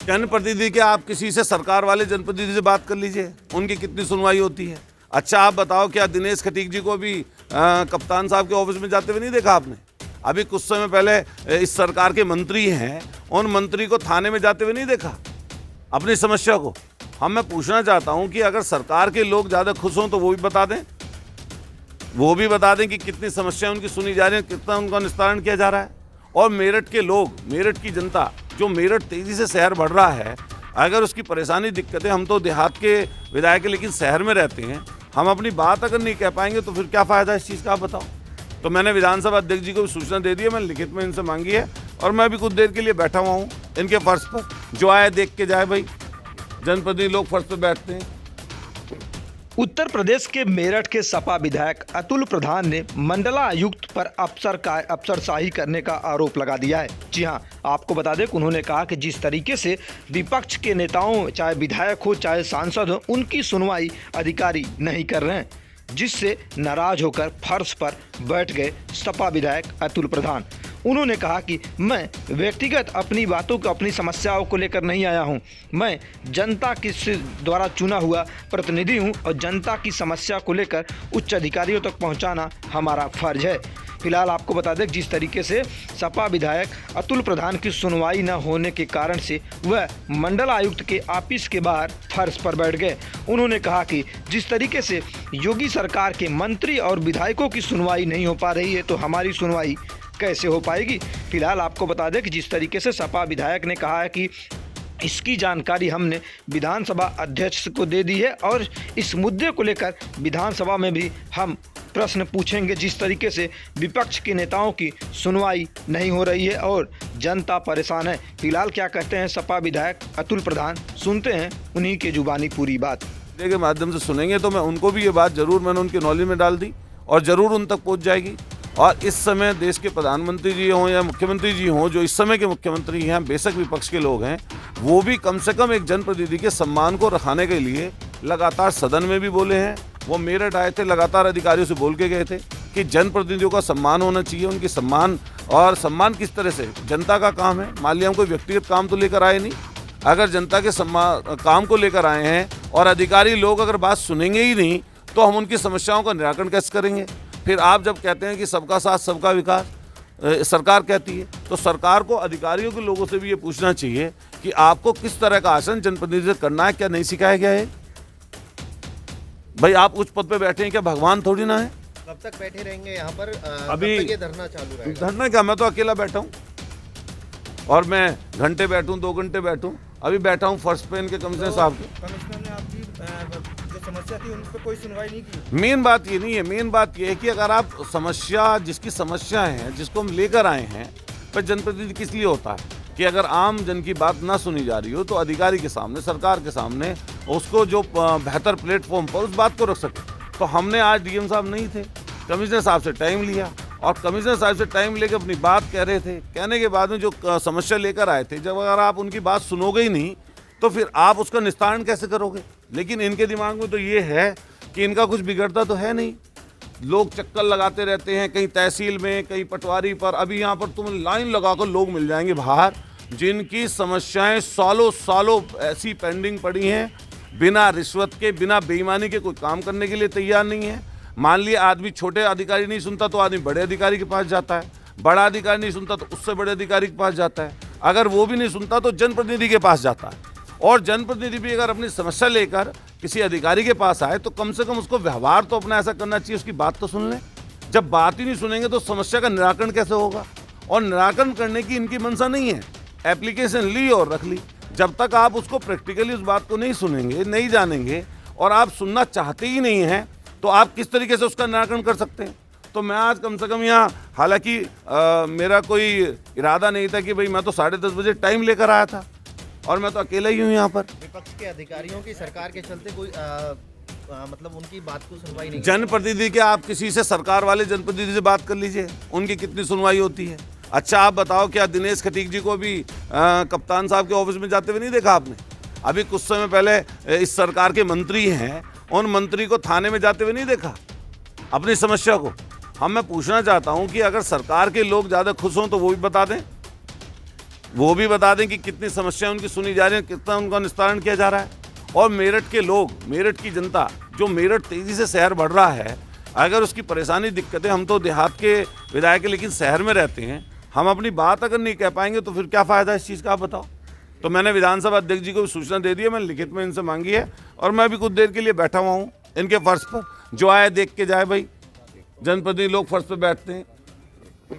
जनप्रतिनिधि के आप किसी से सरकार वाले जनप्रतिनिधि से बात कर लीजिए, उनकी कितनी सुनवाई होती है। अच्छा आप बताओ, क्या दिनेश खटीक जी को भी कप्तान साहब के ऑफिस में जाते हुए नहीं देखा आपने? अभी कुछ समय पहले इस सरकार के मंत्री हैं, उन मंत्री को थाने में जाते हुए नहीं देखा अपनी समस्या को? मैं पूछना चाहता हूं कि अगर सरकार के लोग ज़्यादा खुश हों तो वो भी बता दें, कि कितनी समस्याएं उनकी सुनी जा रही हैं, कितना उनका निस्तारण किया जा रहा है। और मेरठ के लोग, मेरठ की जनता, जो मेरठ तेज़ी से शहर बढ़ रहा है, अगर उसकी परेशानी दिक्कतें, हम तो देहात के विधायक हैं लेकिन शहर में रहते हैं, हम अपनी बात अगर नहीं कह पाएंगे तो फिर क्या फ़ायदा इस चीज़ का, आप बताओ। तो मैंने विधानसभा अध्यक्ष जी को भी सूचना दे दी है, मैंने लिखित में इनसे मांगी है, और मैं भी कुछ देर के लिए बैठा हुआ हूँ इनके फर्श पर। जो आए देख के जाए भाई, जनप्रतिनिधि लोग फर्श पर बैठते हैं। उत्तर प्रदेश के मेरठ के सपा विधायक अतुल प्रधान ने मंडलायुक्त पर अफसरशाही करने का आरोप लगा दिया है। जी हां, आपको बता दें कि उन्होंने कहा कि जिस तरीके से विपक्ष के नेताओं, चाहे विधायक हो चाहे सांसद हो, उनकी सुनवाई अधिकारी नहीं कर रहे हैं, जिससे नाराज होकर फर्श पर बैठ गए सपा विधायक अतुल प्रधान। उन्होंने कहा कि मैं व्यक्तिगत अपनी बातों को, अपनी समस्याओं को लेकर नहीं आया हूं। मैं जनता के द्वारा चुना हुआ प्रतिनिधि हूं और जनता की समस्या को लेकर उच्च अधिकारियों तक पहुंचाना हमारा फर्ज है। फिलहाल आपको बता दें कि जिस तरीके से सपा विधायक अतुल प्रधान की सुनवाई न होने के कारण से वह मंडल आयुक्त के ऑफिस के बाहर फर्श पर बैठ गए। उन्होंने कहा कि जिस तरीके से योगी सरकार के मंत्री और विधायकों की सुनवाई नहीं हो पा रही है तो हमारी सुनवाई कैसे हो पाएगी। फिलहाल आपको बता दें कि जिस तरीके से सपा विधायक ने कहा है कि इसकी जानकारी हमने विधानसभा अध्यक्ष को दे दी है और इस मुद्दे को लेकर विधानसभा में भी हम प्रश्न पूछेंगे। जिस तरीके से विपक्ष के नेताओं की सुनवाई नहीं हो रही है और जनता परेशान है। फिलहाल क्या कहते हैं सपा विधायक अतुल प्रधान, सुनते हैं उन्हीं के जुबानी पूरी बात। के माध्यम से सुनेंगे तो मैं उनको भी ये बात जरूर मैंने उनकी नॉलेज में डाल दी और ज़रूर उन तक पहुँच जाएगी। और इस समय देश के प्रधानमंत्री जी हों या मुख्यमंत्री जी हों, जो इस समय के मुख्यमंत्री हैं, बेशक विपक्ष के लोग हैं, वो भी कम से कम एक जनप्रतिनिधि के सम्मान को रखाने के लिए लगातार सदन में भी बोले हैं। वो मेरठ आए थे, लगातार अधिकारियों से बोल के गए थे कि जनप्रतिनिधियों का सम्मान होना चाहिए, उनकी सम्मान। और सम्मान किस तरह से, जनता का काम है। मान लिया हम कोई व्यक्तिगत काम तो लेकर आए नहीं, अगर जनता के सम्मान काम को लेकर आए हैं और अधिकारी लोग अगर बात सुनेंगे ही नहीं तो हम उनकी समस्याओं का निराकरण कैसे करेंगे। फिर आप जब कहते हैं कि सबका साथ सबका विकास सरकार कहती है, तो सरकार को अधिकारियों के लोगों से भी ये पूछना चाहिए कि आपको किस तरह का आसन जनप्रतिनिधि से करना है, क्या नहीं सिखाया गया है। भाई आप उच्च पद पे बैठे हैं, क्या भगवान थोड़ी ना है। कब तक बैठे रहेंगे यहाँ पर? अभी कब तक ये धरना चालू रहेगा? धरना क्या, मैं तो अकेला बैठा हूँ और मैं घंटे बैठूं, 2 घंटे बैठूं। अभी बैठा हूँ फर्स्ट पे इनके कमिश्नर साहब के। कमिश्नर ने आपकी जो समस्या थी उन पर कोई सुनवाई नहीं की? मेन बात ये नहीं है, मेन बात ये है कि अगर आप समस्या, जिसकी समस्या है, जिसको हम लेकर आए हैं, पर जनप्रतिनिधि किस लिए होता है कि अगर आम जन की बात ना सुनी जा रही हो तो अधिकारी के सामने, सरकार के सामने उसको जो बेहतर प्लेटफॉर्म पर उस बात को रख सके। तो हमने आज डीएम साहब नहीं थे, कमिश्नर साहब से टाइम लिया और कमिश्नर साहब से टाइम लेकर अपनी बात कह रहे थे। कहने के बाद में जो समस्या लेकर आए थे, जब अगर आप उनकी बात सुनोगे ही नहीं तो फिर आप उसका निस्तारण कैसे करोगे। लेकिन इनके दिमाग में तो ये है कि इनका कुछ बिगड़ता तो है नहीं। लोग चक्कर लगाते रहते हैं, कहीं तहसील में, कहीं पटवारी पर। अभी यहाँ पर तुम लाइन लगाकर लोग मिल जाएंगे बाहर, जिनकी समस्याएं सालों सालों ऐसी पेंडिंग पड़ी हैं, बिना रिश्वत के, बिना बेईमानी के कोई काम करने के लिए तैयार नहीं है। मान लिया आदमी छोटे अधिकारी नहीं सुनता तो आदमी बड़े अधिकारी के पास जाता है, बड़ा अधिकारी नहीं सुनता तो उससे बड़े अधिकारी के पास जाता है, अगर वो भी नहीं सुनता तो जनप्रतिनिधि के पास जाता है। और जनप्रतिनिधि भी अगर अपनी समस्या लेकर किसी अधिकारी के पास आए तो कम से कम उसको व्यवहार तो अपना ऐसा करना चाहिए, उसकी बात तो सुन ले। जब बात ही नहीं सुनेंगे तो समस्या का निराकरण कैसे होगा। और निराकरण करने की इनकी मंशा नहीं है, एप्लीकेशन ली और रख ली। जब तक आप उसको प्रैक्टिकली उस बात को नहीं सुनेंगे, नहीं जानेंगे और आप सुनना चाहते ही नहीं हैं तो आप किस तरीके से उसका निराकरण कर सकते हैं। तो मैं आज कम से कम यहाँ, हालांकि मेरा कोई इरादा नहीं था कि भाई मैं तो 10:30 बजे टाइम लेकर आया था और मैं तो अकेला ही हूँ यहाँ पर। विपक्ष के अधिकारियों की सरकार के चलते कोई मतलब उनकी बात को सुनवाई नहीं। जनप्रतिनिधि के आप किसी से सरकार वाले जनप्रतिनिधि से बात कर लीजिए, उनकी कितनी सुनवाई होती है। अच्छा आप बताओ, क्या दिनेश खटीक जी को भी कप्तान साहब के ऑफिस में जाते हुए नहीं देखा आपने? अभी कुछ समय पहले इस सरकार के मंत्री हैं, उन मंत्री को थाने में जाते हुए नहीं देखा अपनी समस्या को। मैं पूछना चाहता हूं कि अगर सरकार के लोग ज़्यादा खुश हों तो वो भी बता दें, वो भी बता दें कि कितनी समस्याएं उनकी सुनी जा रही हैं, कितना उनका निस्तारण किया जा रहा है। और मेरठ के लोग, मेरठ की जनता, जो मेरठ तेज़ी से शहर बढ़ रहा है, अगर उसकी परेशानी दिक्कतें, हम तो देहात के विधायक हैं लेकिन शहर में रहते हैं, हम अपनी बात अगर नहीं कह पाएंगे तो फिर क्या फ़ायदा इस चीज़ का, आप बताओ। तो मैंने विधानसभा अध्यक्ष जी को भी सूचना दे दी है, मैंने लिखित में इनसे मांगी है और मैं भी कुछ देर के लिए बैठा हुआ हूँ इनके फर्श पर। जो आए देख के जाए भाई, जनप्रतिनिधि लोग फर्श पर बैठते हैं,